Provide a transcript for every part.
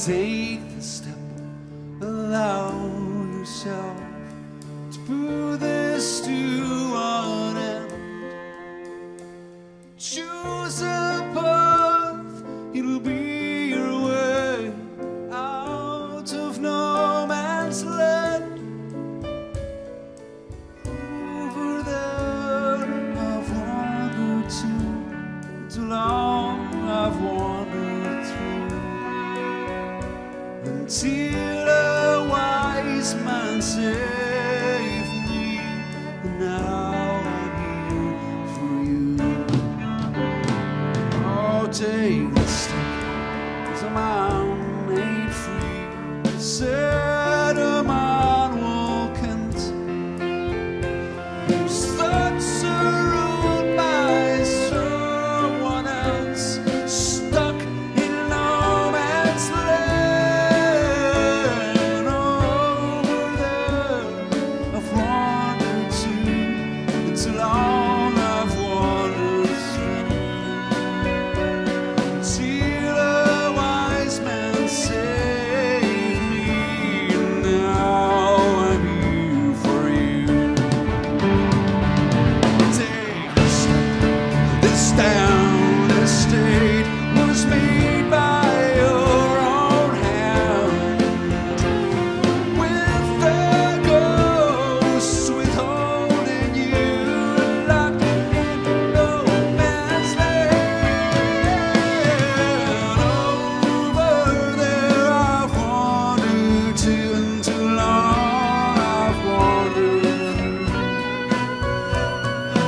Take the step, allow yourself to put this to an end. Choose a path, it'll be your way out of no man's land. Over there I've wandered to, too long I've wandered through, until a wise man saved me, and now I'm here for you. Oh, take the step as a man made free, said a man walkant, whose thoughts are ruled by someone else, stuck in no man's land. Over there I've wandered to, it's long I've wandered through, till a wise man saved me, and now I'm here for you. Take a step, this town estate was made by your own hand, with the ghosts withholding you, locked in no man's land. Over there I've wandered to, and too long I've wandered through,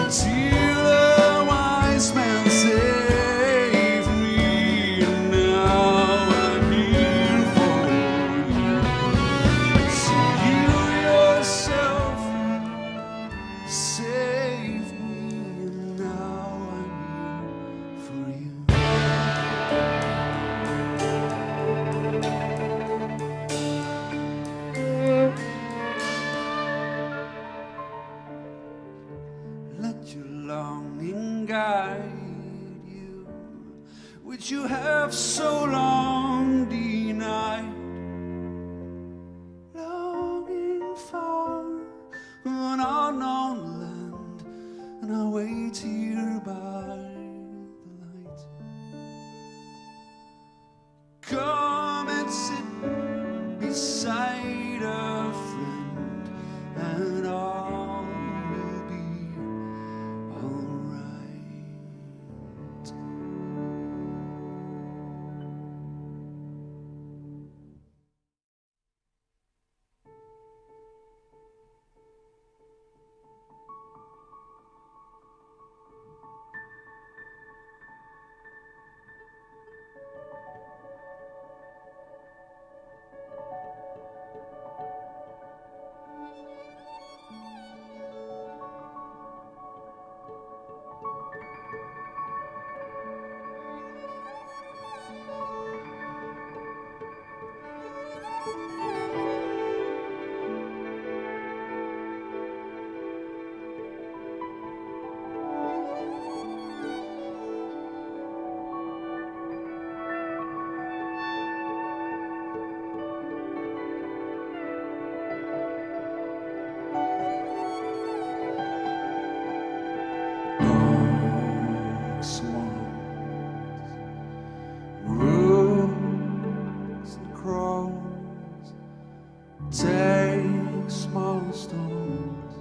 till a wise man saved me, and now I'm here for you. So you yourself saved me, and now I'm here for you. Let your longing guide you, which you have so long denied. Longing for an unknown land, and I wait here by the light. Come and sit beside a friend, and all will be alright. Rooks and crows, take small stones,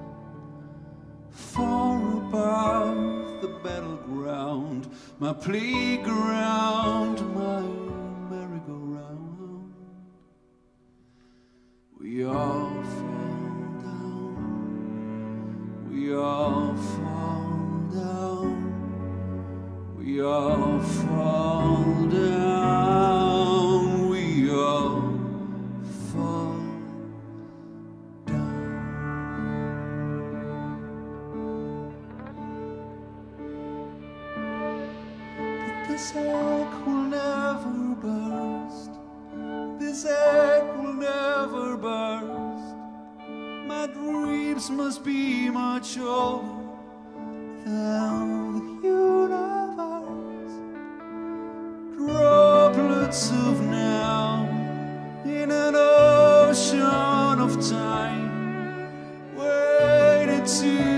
far above the battleground, my playground, my merry-go-round. We all fall down, we all fall down, we all fall down, we all fall down. But this egg will never burst, this egg will never burst. My dreams must be much older than the universe. Droplets of now to